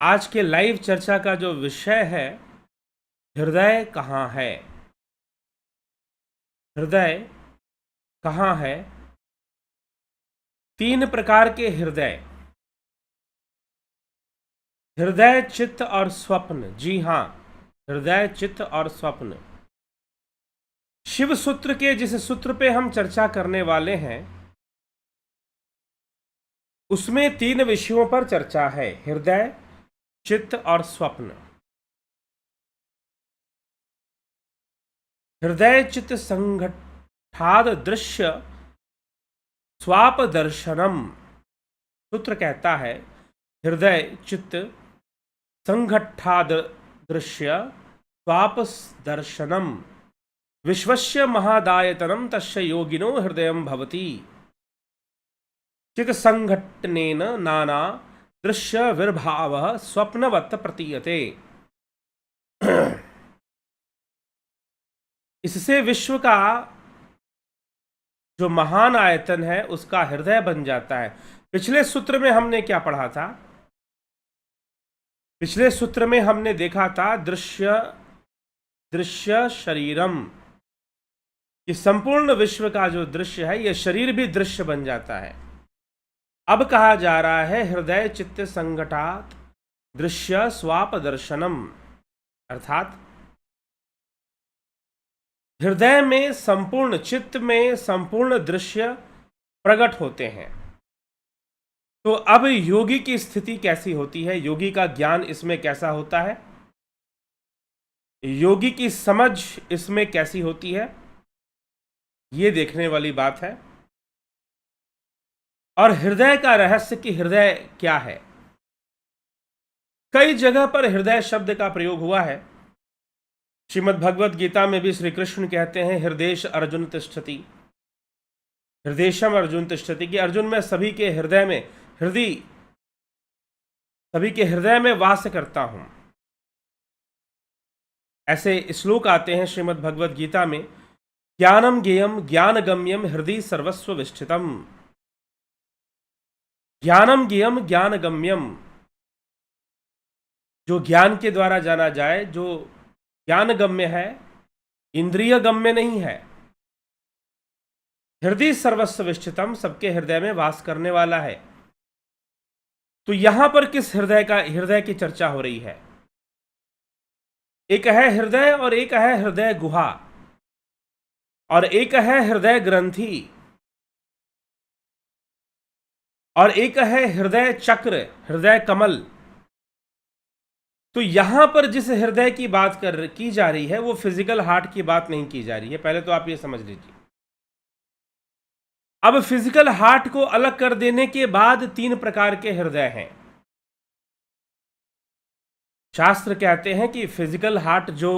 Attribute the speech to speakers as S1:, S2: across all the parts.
S1: आज के लाइव चर्चा का जो विषय है, हृदय कहाँ है। हृदय कहाँ है। 3 प्रकार के हृदय, हृदय, चित्त और स्वप्न। जी हाँ, हृदय, चित्त और स्वप्न। शिव सूत्र के जिस सूत्र पे हम चर्चा करने वाले हैं, उसमें 3 विषयों पर चर्चा है, हृदय, चित्त और स्वप्न। हृदय चित्त संघठाद दृश्य स्वाप दर्शनम। सूत्र कहता है, हृदय चित्त संघट्ठाद दृश्य स्वाप दर्शनम विश्वस्य महादायतनम तस्य योगिनो हृदयम भवति। चित्त संघटनेन नाना दृश्य विर्भाव स्वप्नवत् प्रतीयते। इससे विश्व का जो महान आयतन है उसका हृदय बन जाता है। पिछले सूत्र में हमने क्या पढ़ा था? पिछले सूत्र में हमने देखा था दृश्य शरीरम, कि संपूर्ण विश्व का जो दृश्य है यह शरीर भी दृश्य बन जाता है। अब कहा जा रहा है हृदय चित्त संघटात दृश्य स्वाप दर्शनम, अर्थात हृदय में संपूर्ण, चित्त में संपूर्ण दृश्य प्रकट होते हैं। तो अब योगी की स्थिति कैसी होती है, योगी का ज्ञान इसमें कैसा होता है, योगी की समझ इसमें कैसी होती है, ये देखने वाली बात है। और हृदय का रहस्य कि हृदय क्या है। कई जगह पर हृदय शब्द का प्रयोग हुआ है। श्रीमद् भगवद गीता में भी श्री कृष्ण कहते हैं हृदेश अर्जुन तिष्ठति, हृदेशम अर्जुन तिष्ठति, कि अर्जुन में सभी के हृदय में, हृदय सभी के हृदय में वास करता हूं। ऐसे श्लोक आते हैं श्रीमद् भगवद गीता में, ज्ञानम ज्ञेयम ज्ञान गम्यम हृदय सर्वस्व विष्ठितम। ज्ञानम ज्ञेयम ज्ञान गम्यम, जो ज्ञान के द्वारा जाना जाए, जो ज्ञान गम्य है, इंद्रिय गम्य नहीं है। हृदय सर्वस्व विष्ठितम, सबके हृदय में वास करने वाला है। तो यहां पर किस हृदय की चर्चा हो रही है? एक है हृदय और एक है हृदय गुहा, और एक है हृदय ग्रंथि, और एक है हृदय चक्र, हृदय कमल। तो यहां पर जिस हृदय की बात की जा रही है वो फिजिकल हार्ट की बात नहीं की जा रही है, पहले तो आप ये समझ लीजिए। अब फिजिकल हार्ट को अलग कर देने के बाद 3 प्रकार के हृदय हैं। शास्त्र कहते हैं कि फिजिकल हार्ट, जो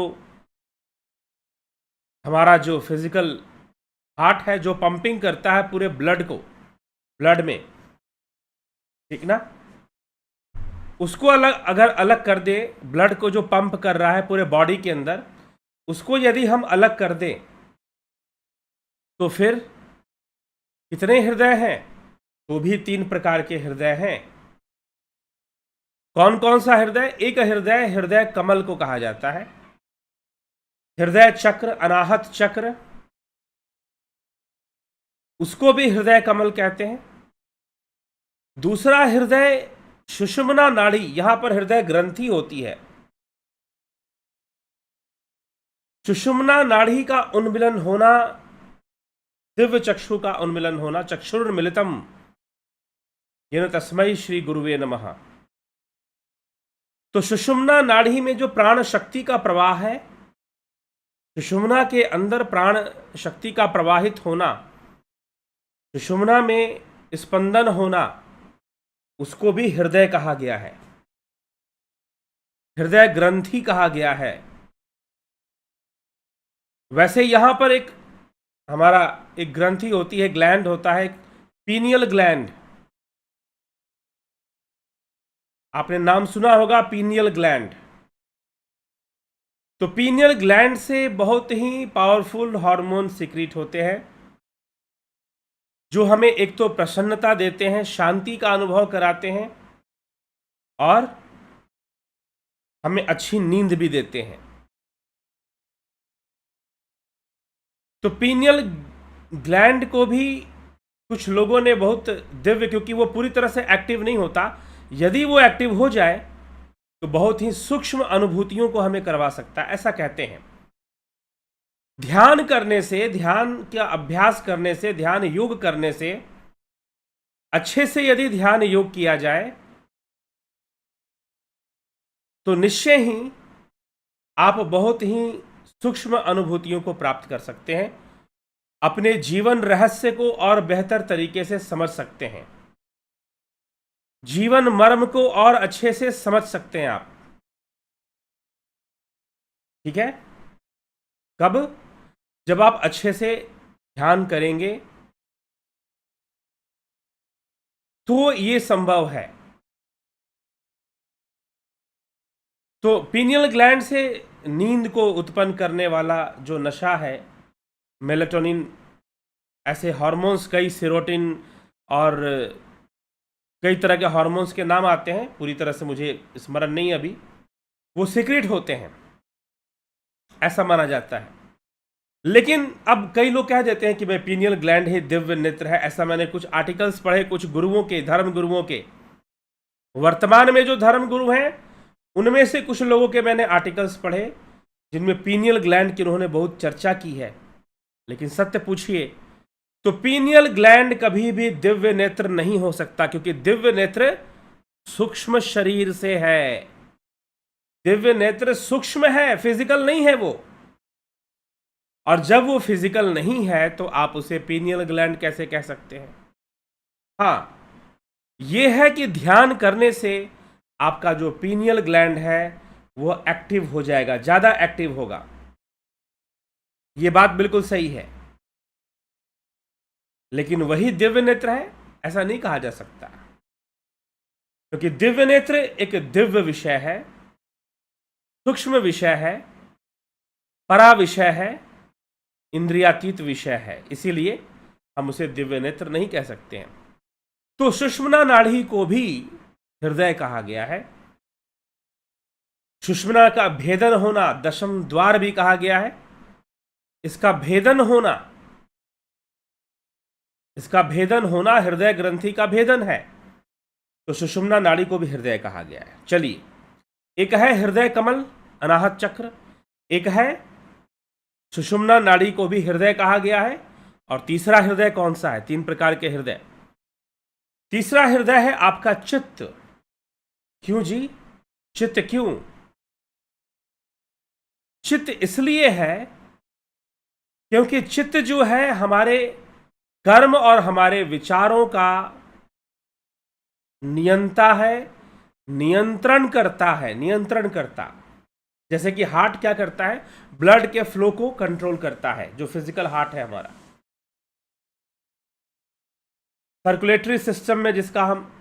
S1: हमारा जो फिजिकल हार्ट है, जो पंपिंग करता है पूरे ब्लड को, ब्लड में, ठीक ना, उसको अगर अलग कर दे, ब्लड को जो पंप कर रहा है पूरे बॉडी के अंदर, उसको यदि हम अलग कर दें तो फिर कितने हृदय हैं? तो भी 3 प्रकार के हृदय हैं। कौन कौन सा हृदय? एक हृदय हृदय कमल को कहा जाता है, हृदय चक्र, अनाहत चक्र, उसको भी हृदय कमल कहते हैं। दूसरा हृदय सुषुम्ना नाड़ी, यहां पर हृदय ग्रंथि होती है। सुषुम्ना नाड़ी का उन्मिलन होना, दिव्य चक्षु का उन्मिलन होना, चक्षुर्मिलितम येन तस्मै श्री गुरुवे नमः। तो सुषुम्ना नाड़ी में जो प्राण शक्ति का प्रवाह है, सुषुम्ना के अंदर प्राण शक्ति का प्रवाहित होना, सुषुम्ना में स्पंदन होना, उसको भी हृदय कहा गया है, हृदय ग्रंथि कहा गया है। वैसे यहां पर हमारा एक ग्रंथि होती है, ग्लैंड होता है, पीनियल ग्लैंड। आपने नाम सुना होगा पीनियल ग्लैंड। तो पीनियल ग्लैंड से बहुत ही पावरफुल हार्मोन सीक्रेट होते हैं, जो हमें एक तो प्रसन्नता देते हैं, शांति का अनुभव कराते हैं, और हमें अच्छी नींद भी देते हैं। तो पीनियल ग्लैंड को भी कुछ लोगों ने बहुत दिव्य, क्योंकि वो पूरी तरह से एक्टिव नहीं होता, यदि वो एक्टिव हो जाए तो बहुत ही सूक्ष्म अनुभूतियों को हमें करवा सकता है, ऐसा कहते हैं। ध्यान करने से, ध्यान का अभ्यास करने से, ध्यान योग करने से, अच्छे से यदि ध्यान योग किया जाए तो निश्चय ही आप बहुत ही सूक्ष्म अनुभूतियों को प्राप्त कर सकते हैं, अपने जीवन रहस्य को और बेहतर तरीके से समझ सकते हैं, जीवन मर्म को और अच्छे से समझ सकते हैं आप। ठीक है? कब? जब आप अच्छे से ध्यान करेंगे तो ये संभव है। तो पीनियल ग्लैंड से नींद को उत्पन्न करने वाला जो नशा है, मेलाटोनिन, ऐसे हार्मोन्स, कई सेरोटिन और कई तरह के हार्मोन्स के नाम आते हैं, पूरी तरह से मुझे स्मरण नहीं अभी, वो सीक्रेट होते हैं, ऐसा माना जाता है। लेकिन अब कई लोग कह देते हैं कि मैं पीनियल ग्लैंड ही दिव्य नेत्र है। ऐसा मैंने कुछ आर्टिकल्स पढ़े, कुछ गुरुओं के, धर्म गुरुओं के, वर्तमान में जो धर्म गुरु हैं उनमें से कुछ लोगों के मैंने आर्टिकल्स पढ़े जिनमें पीनियल ग्लैंड की उन्होंने बहुत चर्चा की है। लेकिन सत्य पूछिए तो पीनियल ग्लैंड कभी भी दिव्य नेत्र नहीं हो सकता, क्योंकि दिव्य नेत्र सूक्ष्म शरीर से है। दिव्य नेत्र सूक्ष्म है, फिजिकल नहीं है वो। और जब वो फिजिकल नहीं है तो आप उसे पीनियल ग्लैंड कैसे कह सकते हैं? हाँ, ये है कि ध्यान करने से आपका जो पीनियल ग्लैंड है वो एक्टिव हो जाएगा, ज्यादा एक्टिव होगा। ये बात बिल्कुल सही है। लेकिन वही दिव्य नेत्र है, ऐसा नहीं कहा जा सकता, क्योंकि दिव्य नेत्र एक दिव्य विषय है, सूक्ष्म विषय है, परा विषय है, इंद्रियातीत विषय है, इसीलिए हम उसे दिव्य नेत्र नहीं कह सकते हैं। तो सुषुम्ना नाड़ी को भी हृदय कहा गया है। सुषुम्ना का भेदन होना दशम द्वार भी कहा गया है। इसका भेदन होना हृदय ग्रंथि का भेदन है, तो सुषुम्ना नाड़ी को भी हृदय कहा गया है। चलिए, एक है हृदय कमल, अनाहत चक्र, एक है सुषुम्ना नाड़ी को भी हृदय कहा गया है। और तीसरा हृदय कौन सा है? 3 प्रकार के हृदय। तीसरा हृदय है आपका चित्त। क्यों जी? चित्त क्यों? चित्त इसलिए है क्योंकि चित्त जो है हमारे कर्म और हमारे विचारों का नियंता है, नियंत्रण करता। जैसे कि हार्ट क्या करता है? ब्लड के फ्लो को कंट्रोल करता है, जो फिजिकल हार्ट है हमारा। सर्कुलेटरी सिस्टम में जिसका हम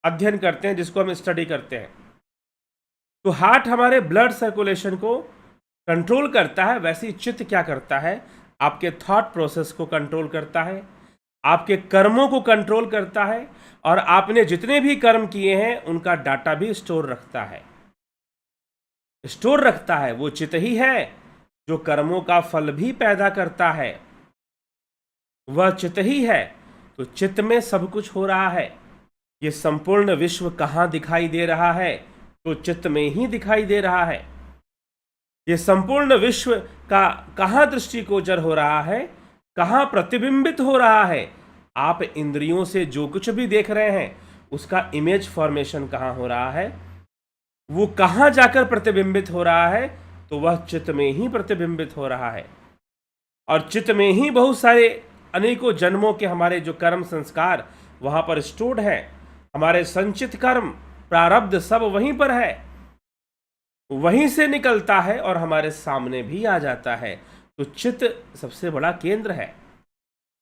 S1: अध्ययन करते हैं, जिसको हम स्टडी करते हैं, तो हार्ट हमारे ब्लड सर्कुलेशन को कंट्रोल करता है। वैसे ही चित्त क्या करता है? आपके थॉट प्रोसेस को कंट्रोल करता है, आपके कर्मों को कंट्रोल करता है, और आपने जितने भी कर्म किए हैं उनका डाटा भी स्टोर रखता है। वो चित्त ही है जो कर्मों का फल भी पैदा करता है, वह चित्त ही है। तो चित्त में सब कुछ हो रहा है। ये संपूर्ण विश्व कहाँ दिखाई दे रहा है? तो चित्त में ही दिखाई दे रहा है। ये संपूर्ण विश्व का कहाँ दृष्टिगोचर हो रहा है, कहाँ प्रतिबिंबित हो रहा है? आप इंद्रियों से जो कुछ भी देख रहे हैं उसका इमेज फॉर्मेशन कहाँ हो रहा है, वो कहाँ जाकर प्रतिबिंबित हो रहा है? तो वह चित्त में ही प्रतिबिंबित हो रहा है। और चित्त में ही बहुत सारे अनेकों जन्मों के हमारे जो कर्म संस्कार वहां पर स्टोर्ड है, हमारे संचित कर्म प्रारब्ध सब वहीं पर है, वहीं से निकलता है और हमारे सामने भी आ जाता है। तो चित्त सबसे बड़ा केंद्र है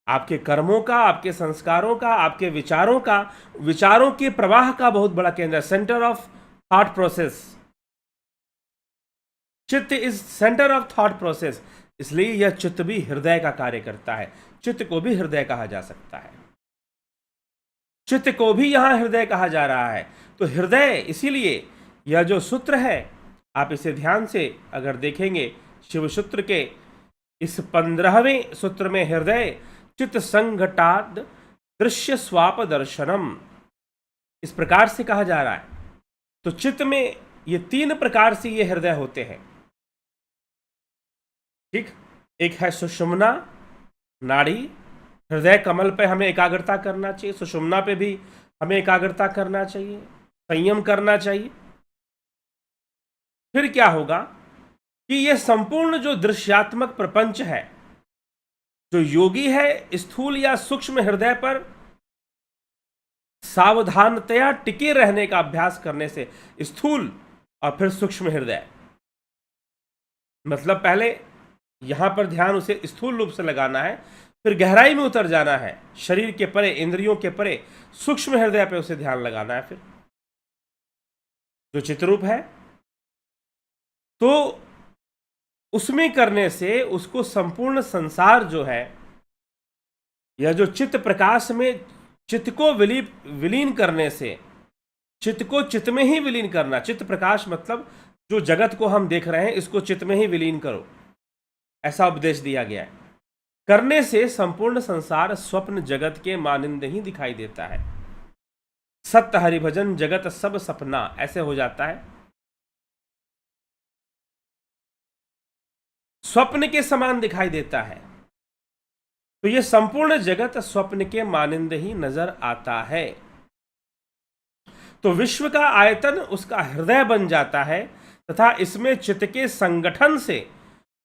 S1: आपके कर्मों का, आपके संस्कारों का, आपके विचारों के प्रवाह का बहुत बड़ा केंद्र है, सेंटर ऑफ थॉट प्रोसेस। चित्त is centre of thought process, इसलिए यह चित्त भी हृदय का कार्य करता है। चित्त को भी हृदय कहा जा सकता है, चित्त को भी यहां हृदय कहा जा रहा है। तो हृदय, इसीलिए यह जो सूत्र है आप इसे ध्यान से अगर देखेंगे शिव सूत्र के इस 15वें सूत्र में हृदय चित्त संघटाद दृश्य स्वाप दर्शनम, इस प्रकार से कहा जा रहा है। तो चित्त में ये 3 प्रकार से ये हृदय होते हैं। ठीक, एक है सुषुम्ना नाड़ी, हृदय कमल पे हमें एकाग्रता करना चाहिए, सुषुम्ना पे भी हमें एकाग्रता करना चाहिए, संयम करना चाहिए। फिर क्या होगा कि यह संपूर्ण जो दृश्यात्मक प्रपंच है, जो योगी है स्थूल या सूक्ष्म हृदय पर सावधानतया टिके रहने का अभ्यास करने से, स्थूल और फिर सूक्ष्म हृदय, मतलब पहले यहां पर ध्यान उसे स्थूल रूप से लगाना है, फिर गहराई में उतर जाना है, शरीर के परे, इंद्रियों के परे सूक्ष्म हृदय पे उसे ध्यान लगाना है। फिर जो चित्ररूप है तो उसमें करने से उसको संपूर्ण संसार जो है, यह जो चित्त प्रकाश में चित्त को विलीन करने से, चित्त को चित्त में ही विलीन करना, चित्त प्रकाश मतलब जो जगत को हम देख रहे हैं इसको चित्त में ही विलीन करो, ऐसा उपदेश दिया गया है। करने से संपूर्ण संसार स्वप्न जगत के मानिंद ही दिखाई देता है। सत्य हरिभजन जगत सब सपना, ऐसे हो जाता है, स्वप्न के समान दिखाई देता है। तो यह संपूर्ण जगत स्वप्न के मानिंद ही नजर आता है। तो विश्व का आयतन उसका हृदय बन जाता है तथा इसमें चित्त के संगठन से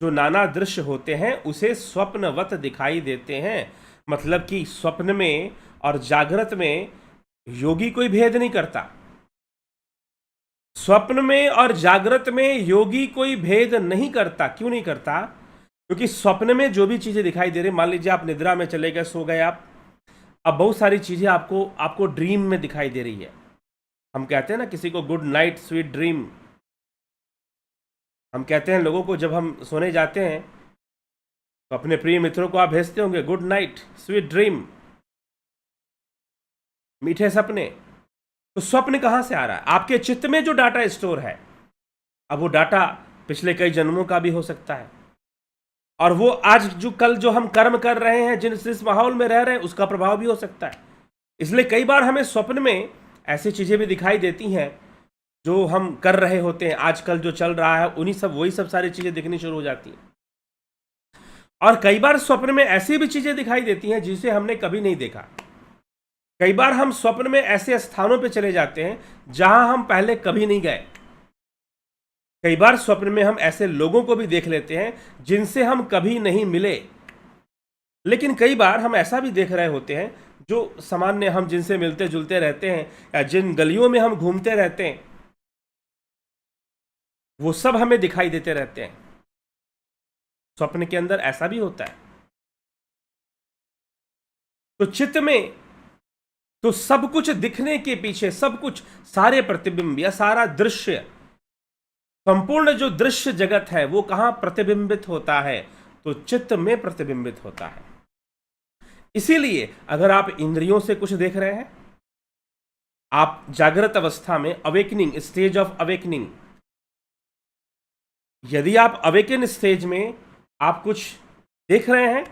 S1: जो नाना दृश्य होते हैं उसे स्वप्नवत दिखाई देते हैं। मतलब कि स्वप्न में और जागृत में योगी कोई भेद नहीं करता। स्वप्न में और जागृत में योगी कोई भेद नहीं करता। क्यों नहीं करता? क्योंकि स्वप्न में जो भी चीजें दिखाई दे रही, मान लीजिए आप निद्रा में चले गए, सो गए आप, अब बहुत सारी चीजें आपको ड्रीम में दिखाई दे रही है। हम कहते हैं ना किसी को गुड नाइट स्वीट ड्रीम, हम कहते हैं लोगों को जब हम सोने जाते हैं तो अपने प्रिय मित्रों को आप भेजते होंगे गुड नाइट स्वीट ड्रीम, मीठे सपने। तो स्वप्न कहां से आ रहा है? आपके चित्त में जो डाटा स्टोर है, अब वो डाटा पिछले कई जन्मों का भी हो सकता है, और वो आज जो कल जो हम कर्म कर रहे हैं, जिस माहौल में रह रहे हैं, उसका प्रभाव भी हो सकता है। इसलिए कई बार हमें स्वप्न में ऐसी चीजें भी दिखाई देती हैं जो हम कर रहे होते हैं, आजकल जो चल रहा है वही सब सारी चीजें दिखनी शुरू हो जाती हैं। और कई बार स्वप्न में ऐसी भी चीजें दिखाई देती हैं जिसे हमने कभी नहीं देखा। कई बार हम स्वप्न में ऐसे स्थानों पर चले जाते हैं जहां हम पहले कभी नहीं गए। कई बार स्वप्न में हम ऐसे लोगों को भी देख लेते हैं जिनसे हम कभी नहीं मिले। लेकिन कई बार हम ऐसा भी देख रहे होते हैं जो सामान्य हम जिनसे मिलते जुलते रहते हैं या जिन गलियों में हम घूमते रहते हैं, वो सब हमें दिखाई देते रहते हैं। स्वप्न के अंदर ऐसा भी होता है। तो चित्त में तो सब कुछ दिखने के पीछे, सब कुछ, सारे प्रतिबिंब या सारा दृश्य, संपूर्ण जो दृश्य जगत है वो कहां प्रतिबिंबित होता है? तो चित्त में प्रतिबिंबित होता है। इसीलिए अगर आप इंद्रियों से कुछ देख रहे हैं, आप जागृत अवस्था में, अवेकनिंग स्टेज ऑफ अवेकनिंग, यदि आप अवेकन स्टेज में आप कुछ देख रहे हैं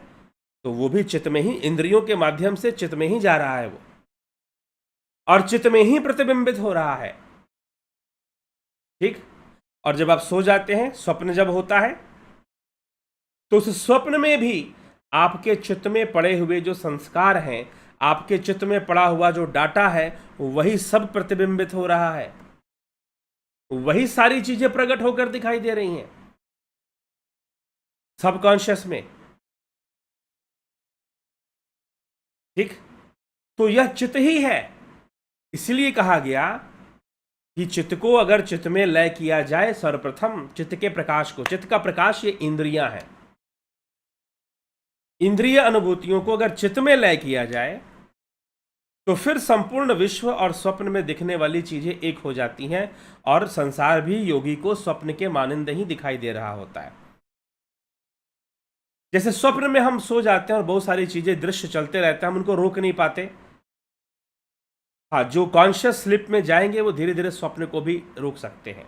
S1: तो वो भी चित्त में ही, इंद्रियों के माध्यम से चित्त में ही जा रहा है वो, और चित्त में ही प्रतिबिंबित हो रहा है। ठीक। और जब आप सो जाते हैं, स्वप्न जब होता है, तो उस स्वप्न में भी आपके चित्त में पड़े हुए जो संस्कार हैं, आपके चित्त में पड़ा हुआ जो डाटा है, वही सब प्रतिबिंबित हो रहा है। वही सारी चीजें प्रकट होकर दिखाई दे रही हैं सबकॉन्शियस में। ठीक। तो यह चित्त ही है। इसलिए कहा गया कि चित्त को अगर चित्त में लय किया जाए, सर्वप्रथम चित्त के प्रकाश को, चित्त का प्रकाश ये इंद्रियां हैं, इंद्रिय अनुभूतियों को अगर चित्त में लय किया जाए तो फिर संपूर्ण विश्व और स्वप्न में दिखने वाली चीजें एक हो जाती हैं, और संसार भी योगी को स्वप्न के मानिंद ही दिखाई दे रहा होता है। जैसे स्वप्न में हम सो जाते हैं और बहुत सारी चीजें, दृश्य चलते रहते हैं, हम उनको रोक नहीं पाते। हाँ, जो कॉन्शियस स्लिप में जाएंगे वो धीरे धीरे स्वप्न को भी रोक सकते हैं।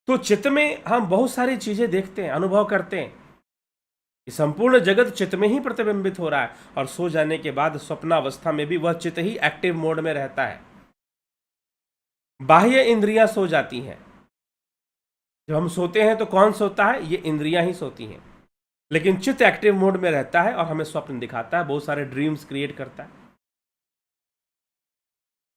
S1: तो चित्त में हम बहुत सारी चीजें देखते हैं, अनुभव करते हैं। ये संपूर्ण जगत चित्त में ही प्रतिबिंबित हो रहा है, और सो जाने के बाद स्वप्नावस्था में भी वह चित्त ही एक्टिव मोड में रहता है। बाह्य इंद्रियां सो जाती हैं। जब हम सोते हैं तो कौन सोता है? ये इंद्रियां ही सोती हैं। लेकिन चित्त एक्टिव मोड में रहता है और हमें स्वप्न दिखाता है, बहुत सारे ड्रीम्स क्रिएट करता है,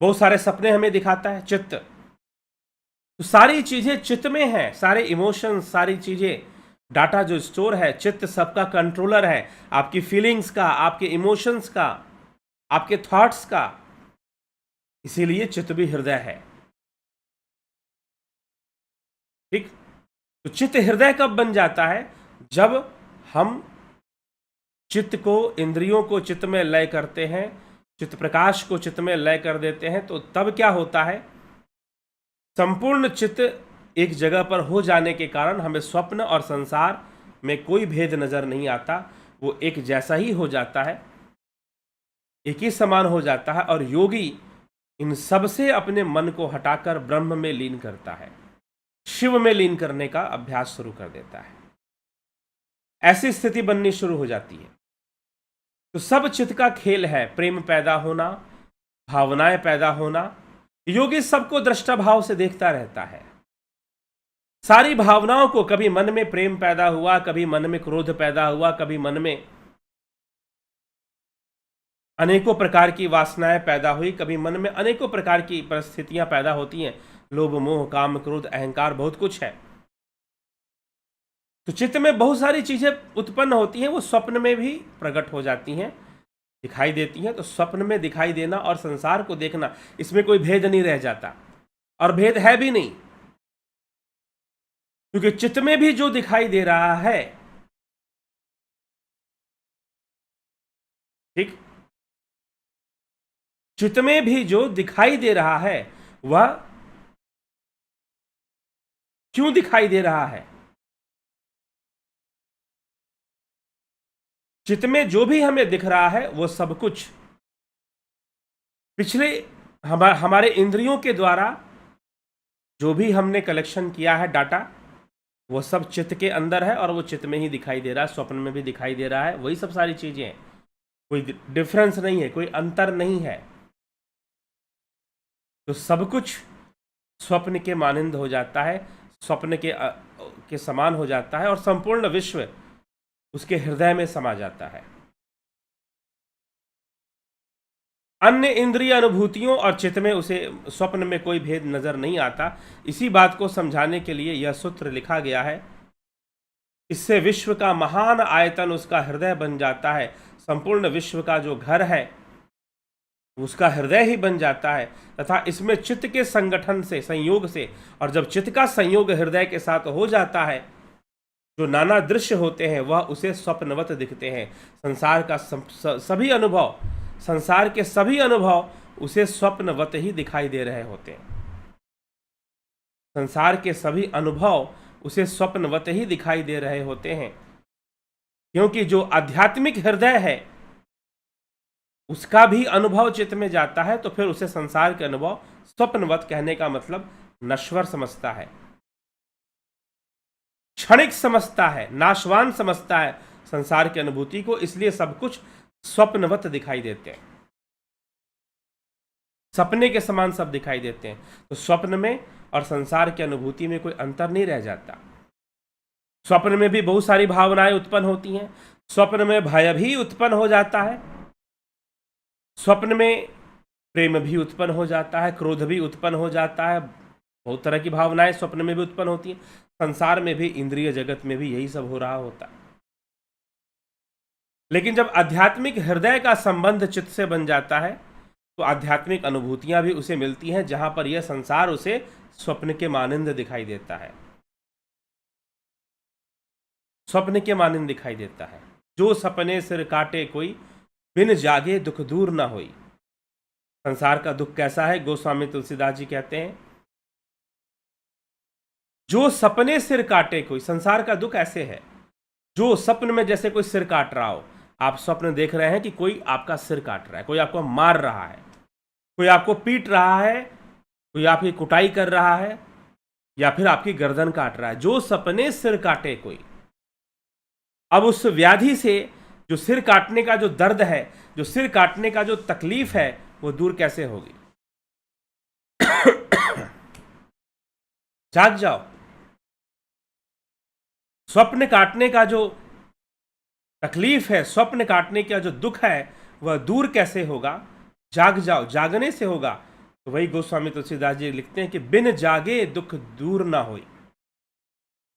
S1: बहुत सारे सपने हमें दिखाता है चित्त। तो सारी चीजें चित्त में है, सारे इमोशंस, सारी चीजें, डाटा जो स्टोर है, चित्त सबका कंट्रोलर है, आपकी फीलिंग्स का, आपके इमोशंस का, आपके थॉट्स का। इसीलिए चित्त भी हृदय है। ठीक। तो चित्त हृदय कब बन जाता है? जब हम चित्त को, इंद्रियों को चित्त में लय करते हैं, चित्त प्रकाश को चित्त में लय कर देते हैं। तो तब क्या होता है? संपूर्ण चित्त एक जगह पर हो जाने के कारण हमें स्वप्न और संसार में कोई भेद नजर नहीं आता। वो एक जैसा ही हो जाता है, एक ही समान हो जाता है। और योगी इन सब से अपने मन को हटाकर ब्रह्म में लीन करता है, शिव में लीन करने का अभ्यास शुरू कर देता है। ऐसी स्थिति बननी शुरू हो जाती है। तो सब चित्त का खेल है, प्रेम पैदा होना, भावनाएं पैदा होना। योगी सबको दृष्टा भाव से देखता रहता है, सारी भावनाओं को। कभी मन में प्रेम पैदा हुआ, कभी मन में क्रोध पैदा हुआ, कभी मन में अनेकों प्रकार की वासनाएं पैदा हुई, कभी मन में अनेकों प्रकार की परिस्थितियां पैदा होती हैं। लोभ, मोह, काम, क्रोध, अहंकार, बहुत कुछ है। तो चित्त में बहुत सारी चीजें उत्पन्न होती हैं, वो स्वप्न में भी प्रकट हो जाती हैं, दिखाई देती हैं। तो स्वप्न में दिखाई देना और संसार को देखना, इसमें कोई भेद नहीं रह जाता, और भेद है भी नहीं, क्योंकि चित्त में भी जो दिखाई दे रहा है, ठीक, चित्त में भी जो दिखाई दे रहा है वह क्यों दिखाई दे रहा है? चित्त में जो भी हमें दिख रहा है वो सब कुछ पिछले हमारे इंद्रियों के द्वारा जो भी हमने कलेक्शन किया है डाटा, वो सब चित्त के अंदर है और वो चित्त में ही दिखाई दे रहा है, स्वप्न में भी दिखाई दे रहा है। वही सब सारी चीजें हैं, कोई डिफरेंस नहीं है, कोई अंतर नहीं है। तो सब कुछ स्वप्न के मानिंद हो जाता है, स्वप्न के समान हो जाता है, और संपूर्ण विश्व उसके हृदय में समा जाता है। अन्य इंद्रिय अनुभूतियों और चित्त में उसे स्वप्न में कोई भेद नजर नहीं आता। इसी बात को समझाने के लिए यह सूत्र लिखा गया है। इससे विश्व का महान आयतन उसका हृदय बन जाता है। संपूर्ण विश्व का जो घर है उसका हृदय ही बन जाता है, तथा इसमें चित्त के संगठन से, संयोग से, और जब चित्त का संयोग हृदय के साथ हो जाता है, जो नाना दृश्य होते हैं वह उसे स्वप्नवत दिखते हैं। संसार का सभी अनुभव, संसार के सभी अनुभव उसे स्वप्नवत ही दिखाई दे रहे होते हैं। संसार के सभी अनुभव उसे स्वप्नवत ही दिखाई दे रहे होते हैं, क्योंकि जो आध्यात्मिक हृदय है उसका भी अनुभव चित्त में जाता है, तो फिर उसे संसार के अनुभव स्वप्नवत कहने का मतलब नश्वर समझता है, क्षणिक समझता है, नाशवान समझता है संसार की अनुभूति को। इसलिए सब कुछ स्वप्नवत दिखाई देते हैं, सपने के समान सब दिखाई देते हैं। तो स्वप्न में और संसार की अनुभूति में कोई अंतर नहीं रह जाता। स्वप्न में भी बहुत सारी भावनाएं उत्पन्न होती हैं, स्वप्न में भय भी उत्पन्न हो जाता है, स्वप्न में प्रेम भी उत्पन्न हो जाता है, क्रोध भी उत्पन्न हो जाता है, बहुत तरह की भावनाएं स्वप्न में भी उत्पन्न होती हैं। संसार में भी, इंद्रिय जगत में भी यही सब हो रहा होता है। लेकिन जब आध्यात्मिक हृदय का संबंध चित्त से बन जाता है तो आध्यात्मिक अनुभूतियां भी उसे मिलती हैं, जहां पर यह संसार उसे स्वप्न के मानिंद दिखाई देता है, स्वप्न के मानिंद दिखाई देता है। जो सपने सिर काटे कोई, बिन जागे दुख दूर ना होई। संसार का दुख कैसा है? गोस्वामी तुलसीदास जी कहते हैं, जो सपने सिर काटे कोई, संसार का दुख ऐसे है, जो सपन में जैसे कोई सिर काट रहा हो। आप स्वप्न देख रहे हैं कि कोई आपका सिर काट रहा है, कोई आपको मार रहा है, कोई आपको पीट रहा है, कोई आपकी कुटाई कर रहा है, या फिर आपकी गर्दन काट रहा है। जो सपने सिर काटे कोई, अब उस व्याधि से, जो सिर काटने का जो दर्द है, जो सिर काटने का जो तकलीफ है, वो दूर कैसे होगी? जाग जाओ। स्वप्न काटने का जो तकलीफ है, स्वप्न काटने का जो दुख है, वह दूर कैसे होगा? जाग जाओ, जागने से होगा। तो वही गोस्वामी तुलसीदास जी लिखते हैं कि बिन जागे दुख दूर ना होई।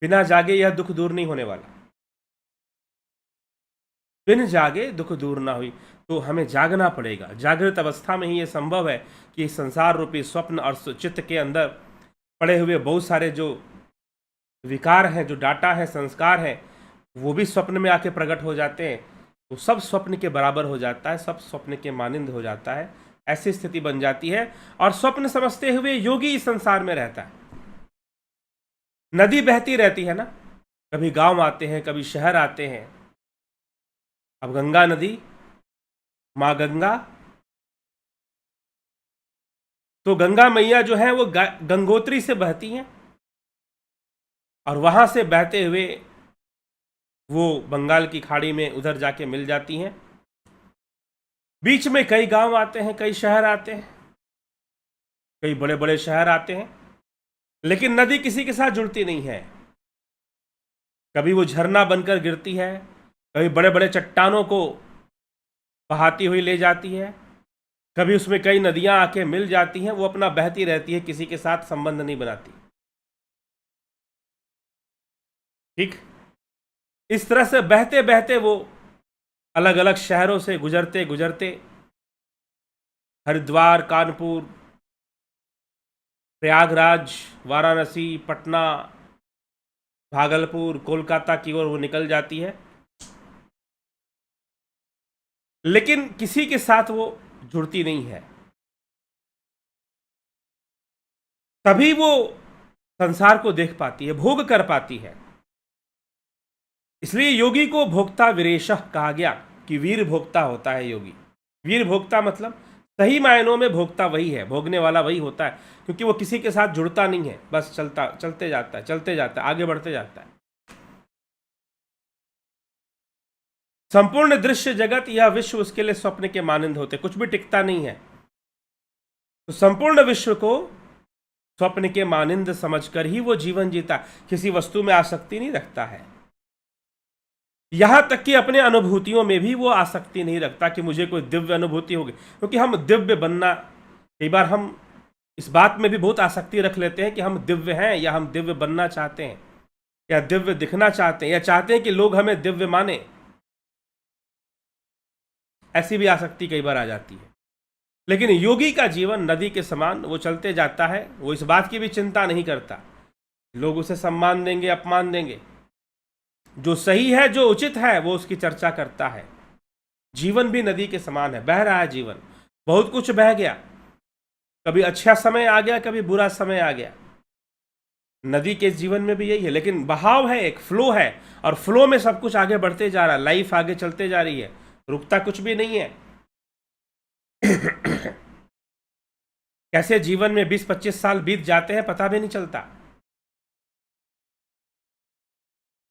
S1: बिना जागे यह दुख दूर नहीं होने वाला। बिन जागे दुख दूर ना हुई। तो हमें जागना पड़ेगा। जागृत अवस्था में ही यह संभव है कि संसार रूपी स्वप्न और चित्त के अंदर पड़े हुए बहुत सारे जो विकार हैं, जो डाटा है, संस्कार है, वो भी स्वप्न में आके प्रकट हो जाते हैं। तो सब स्वप्न के बराबर हो जाता है, सब स्वप्न के मानिंद हो जाता है। ऐसी स्थिति बन जाती है और स्वप्न समझते हुए योगी इस संसार में रहता है। नदी बहती रहती है ना, कभी गांव आते हैं, कभी शहर आते हैं। अब गंगा नदी, माँ गंगा, तो गंगा मैया जो है वो गंगोत्री से बहती हैं और वहां से बहते हुए वो बंगाल की खाड़ी में उधर जाके मिल जाती हैं। बीच में कई गांव आते हैं, कई शहर आते हैं, कई बड़े बड़े शहर आते हैं, लेकिन नदी किसी के साथ जुड़ती नहीं है। कभी वो झरना बनकर गिरती है, कभी बड़े बड़े चट्टानों को बहाती हुई ले जाती है, कभी उसमें कई नदियां आके मिल जाती हैं। वो अपना बहती रहती है, किसी के साथ संबंध नहीं बनाती। ठीक इस तरह से बहते बहते वो अलग अलग शहरों से गुजरते गुजरते हरिद्वार, कानपुर, प्रयागराज, वाराणसी, पटना, भागलपुर, कोलकाता की ओर वो निकल जाती है, लेकिन किसी के साथ वो जुड़ती नहीं है। तभी वो संसार को देख पाती है, भोग कर पाती है। इसलिए योगी को भोक्ता विरेशः कहा गया कि वीर भोक्ता होता है योगी। वीर भोक्ता मतलब सही मायनों में भोक्ता वही है, भोगने वाला वही होता है, क्योंकि वो किसी के साथ जुड़ता नहीं है, बस चलते जाता है, चलते जाता है, आगे बढ़ते जाता है। संपूर्ण दृश्य जगत यह विश्व उसके लिए स्वप्न के मानंद होते, कुछ भी टिकता नहीं है। तो संपूर्ण विश्व को स्वप्न के मानिंद समझकर ही वो जीवन जीता, किसी वस्तु में आसक्ति नहीं रखता है। यहां तक कि अपने अनुभूतियों में भी वो आसक्ति नहीं रखता कि मुझे कोई दिव्य अनुभूति होगी, क्योंकि हम दिव्य बनना, कई बार हम इस बात में भी बहुत आसक्ति रख लेते हैं कि हम दिव्य हैं, या हम दिव्य बनना चाहते हैं, या दिव्य दिखना चाहते हैं, या चाहते हैं कि लोग हमें दिव्य माने। ऐसी भी आसक्ति कई बार आ जाती है। लेकिन योगी का जीवन नदी के समान, वो चलते जाता है, वो इस बात की भी चिंता नहीं करता लोग उसे सम्मान देंगे, अपमान देंगे। जो सही है, जो उचित है, वो उसकी चर्चा करता है। जीवन भी नदी के समान है, बह रहा है जीवन, बहुत कुछ बह गया, कभी अच्छा समय आ गया, कभी बुरा समय आ गया। नदी के जीवन में भी यही है, लेकिन बहाव है, एक फ्लो है, और फ्लो में सब कुछ आगे बढ़ते जा रहा है, लाइफ आगे चलते जा रही है, रुकता कुछ भी नहीं है। कैसे जीवन में 20-25 साल बीत जाते हैं पता भी नहीं चलता।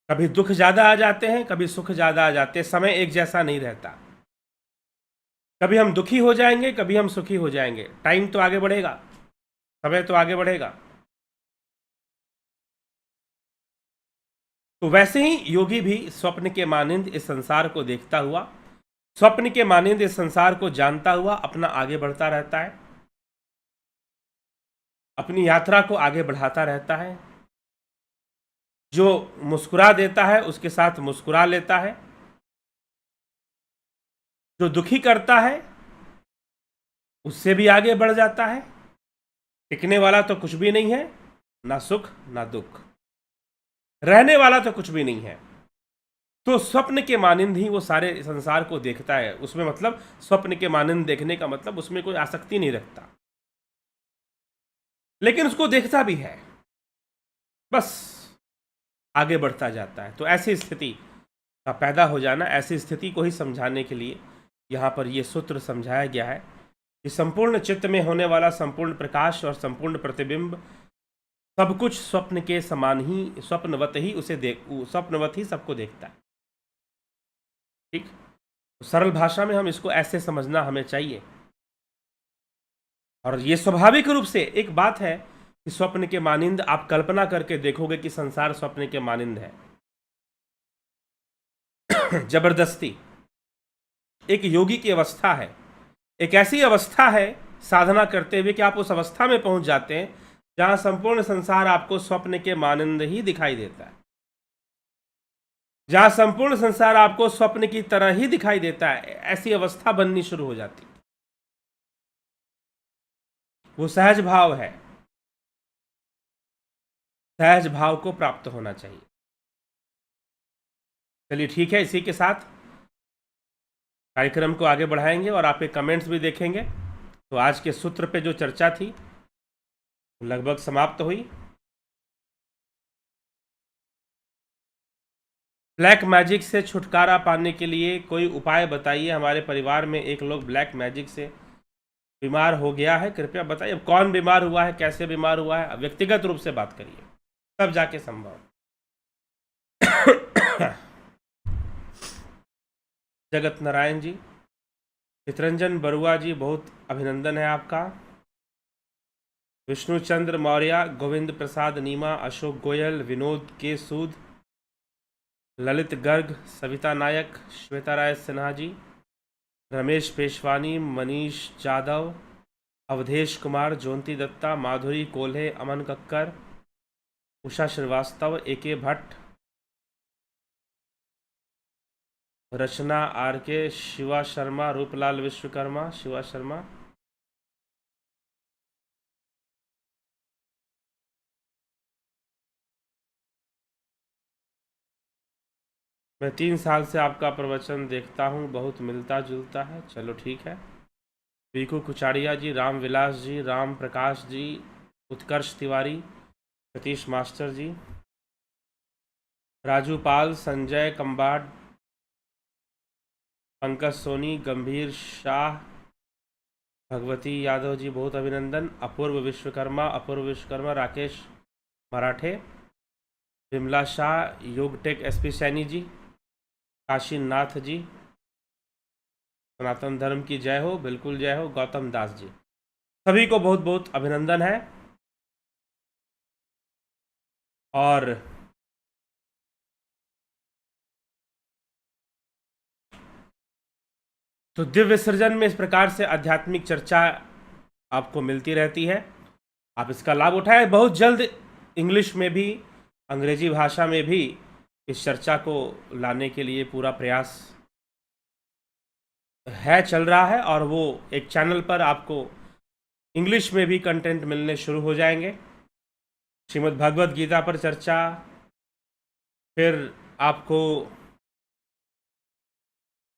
S1: कभी दुख ज्यादा आ जाते हैं, कभी सुख ज्यादा आ जाते हैं, समय एक जैसा नहीं रहता। कभी हम दुखी हो जाएंगे, कभी हम सुखी हो जाएंगे। टाइम तो आगे बढ़ेगा, समय तो आगे बढ़ेगा। तो वैसे ही योगी भी स्वप्न के मानिंद इस संसार को देखता हुआ, स्वप्न के मानिंद इस संसार को जानता हुआ अपना आगे बढ़ता रहता है, अपनी यात्रा को आगे बढ़ाता रहता है। जो मुस्कुरा देता है उसके साथ मुस्कुरा लेता है, जो दुखी करता है उससे भी आगे बढ़ जाता है। टिकने वाला तो कुछ भी नहीं है, ना सुख ना दुख, रहने वाला तो कुछ भी नहीं है। तो स्वप्न के मानिंद ही वो सारे संसार को देखता है। उसमें मतलब स्वप्न के मानिंद देखने का मतलब उसमें कोई आसक्ति नहीं रखता, लेकिन उसको देखता भी है, बस आगे बढ़ता जाता है। तो ऐसी स्थिति का पैदा हो जाना, ऐसी स्थिति को ही समझाने के लिए यहाँ पर ये सूत्र समझाया गया है कि संपूर्ण चित्त में होने वाला संपूर्ण प्रकाश और संपूर्ण प्रतिबिंब सब कुछ स्वप्न के समान ही, स्वप्नवत ही उसे स्वप्नवत ही सबको देखता है। ठीक, तो सरल भाषा में हम इसको ऐसे समझना हमें चाहिए। और ये स्वाभाविक रूप से एक बात है कि स्वप्न के मानिंद आप कल्पना करके देखोगे कि संसार स्वप्न के मानिंद है। जबरदस्ती एक योगी की अवस्था है, एक ऐसी अवस्था है साधना करते हुए कि आप उस अवस्था में पहुंच जाते हैं जहां संपूर्ण संसार आपको स्वप्न के मानिंद ही दिखाई देता है, जहां संपूर्ण संसार आपको स्वप्न की तरह ही दिखाई देता है। ऐसी अवस्था बननी शुरू हो जाती, वो सहज भाव है। सहज भाव को प्राप्त होना चाहिए। चलिए ठीक है, इसी के साथ कार्यक्रम को आगे बढ़ाएंगे और आपके कमेंट्स भी देखेंगे। तो आज के सूत्र पे जो चर्चा थी लगभग समाप्त हुई। ब्लैक मैजिक से छुटकारा पाने के लिए कोई उपाय बताइए। हमारे परिवार में एक लोग ब्लैक मैजिक से बीमार हो गया है, कृपया बताइए। अब कौन बीमार हुआ है, कैसे बीमार हुआ है, व्यक्तिगत रूप से बात करिए, तब जाके संभव। जगत नारायण जी, चितरंजन बरुआ जी, बहुत अभिनंदन है आपका। विष्णुचंद्र मौर्य, गोविंद प्रसाद नीमा, अशोक गोयल, विनोद के सूद, ललित गर्ग, सविता नायक, श्वेता राय सिन्हा जी, रमेश पेशवानी, मनीष जाधव, अवधेश कुमार, ज्योति दत्ता, माधुरी कोल्हे, अमन कक्कर, उषा श्रीवास्तव, एके भट्ट, रचना आर के, शिवा शर्मा, रूपलाल विश्वकर्मा, शिवा शर्मा, मैं 3 साल से आपका प्रवचन देखता हूँ, बहुत मिलता जुलता है। चलो ठीक है। पीकू कुचाड़िया जी, राम विलास जी, राम प्रकाश जी, उत्कर्ष तिवारी, सतीश मास्टर जी, राजू पाल, संजय कंबाड, पंकज सोनी, गंभीर शाह, भगवती यादव जी, बहुत अभिनंदन। अपूर्व विश्वकर्मा, राकेश मराठे, विमला शाह, योगटेक एसपी सैनी जी, काशीनाथ जी, सनातन धर्म की जय हो, बिल्कुल जय हो, गौतम दास जी, सभी को बहुत बहुत अभिनंदन है। और तो दिव्य सृजन में इस प्रकार से आध्यात्मिक चर्चा आपको मिलती रहती है, आप इसका लाभ उठाएं। बहुत जल्द इंग्लिश में भी, अंग्रेजी भाषा में भी इस चर्चा को लाने के लिए पूरा प्रयास है, चल रहा है। और वो एक चैनल पर आपको इंग्लिश में भी कंटेंट मिलने शुरू हो जाएंगे। श्रीमद् भगवद गीता पर चर्चा, फिर आपको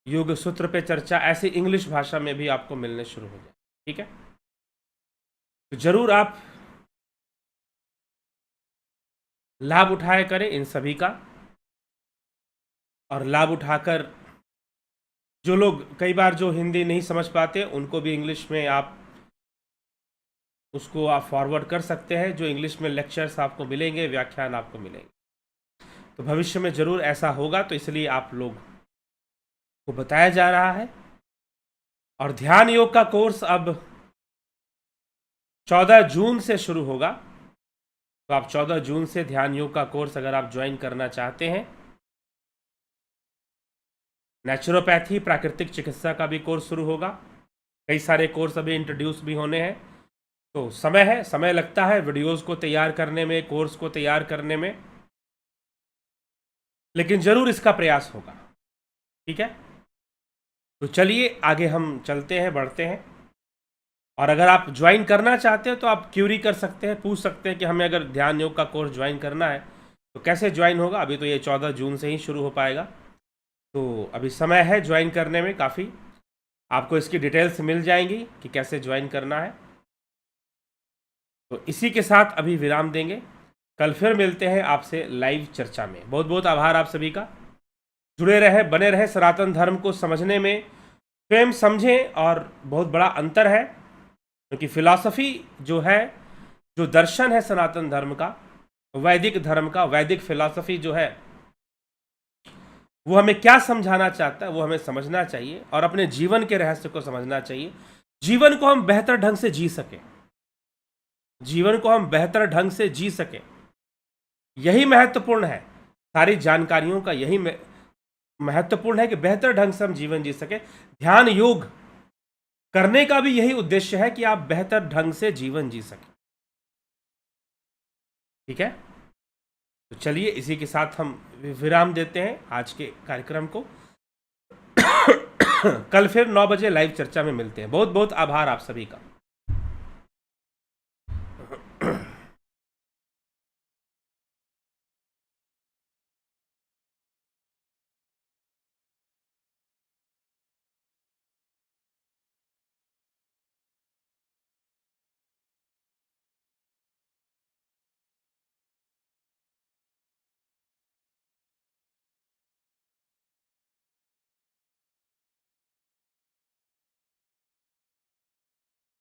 S1: योग सूत्र पे चर्चा, ऐसे इंग्लिश भाषा में भी आपको मिलने शुरू हो जाए। ठीक है, तो जरूर आप लाभ उठाया करें इन सभी का। और लाभ उठाकर जो लोग कई बार जो हिंदी नहीं समझ पाते, उनको भी इंग्लिश में आप उसको आप फॉरवर्ड कर सकते हैं। जो इंग्लिश में लेक्चर्स आपको मिलेंगे, व्याख्यान आपको मिलेंगे, तो भविष्य में ज़रूर ऐसा होगा। तो इसलिए आप लोग को बताया जा रहा है। और ध्यान योग का कोर्स अब 14 जून से शुरू होगा। तो आप 14 जून से ध्यान योग का कोर्स अगर आप ज्वाइन करना चाहते हैं, नेचुरोपैथी, प्राकृतिक चिकित्सा का भी कोर्स शुरू होगा। कई सारे कोर्स अभी इंट्रोड्यूस भी होने हैं। तो समय है, समय लगता है वीडियोस को तैयार करने में, कोर्स को तैयार करने में, लेकिन जरूर इसका प्रयास होगा। ठीक है, तो चलिए आगे हम चलते हैं, बढ़ते हैं। और अगर आप ज्वाइन करना चाहते हैं तो आप क्यूरी कर सकते हैं, पूछ सकते हैं कि हमें अगर ध्यान योग का कोर्स ज्वाइन करना है तो कैसे ज्वाइन होगा। अभी तो ये 14 जून से ही शुरू हो पाएगा, तो अभी समय है ज्वाइन करने में काफ़ी। आपको इसकी डिटेल्स मिल जाएंगी कि कैसे ज्वाइन करना है। तो इसी के साथ अभी विराम देंगे, कल फिर मिलते हैं आपसे लाइव चर्चा में। बहुत बहुत आभार आप सभी का। जुड़े रहे, बने रहे। सनातन धर्म को समझने में स्वयं समझें, और बहुत बड़ा अंतर है, क्योंकि फिलॉसफी जो है जो दर्शन है सनातन धर्म का, वैदिक धर्म का, वैदिक फिलॉसफी जो है, वो हमें क्या समझाना चाहता है वो हमें समझना चाहिए और अपने जीवन के रहस्य को समझना चाहिए। जीवन को हम बेहतर ढंग से जी सकें, जीवन को हम बेहतर ढंग से जी सकें, यही महत्वपूर्ण है। सारी जानकारियों का यही महत्वपूर्ण है कि बेहतर ढंग से हम जीवन जी सके। ध्यान योग करने का भी यही उद्देश्य है कि आप बेहतर ढंग से जीवन जी सकें। ठीक है, तो चलिए इसी के साथ हम विराम देते हैं आज के कार्यक्रम को। कल फिर 9 बजे लाइव चर्चा में मिलते हैं। बहुत बहुत आभार आप सभी का।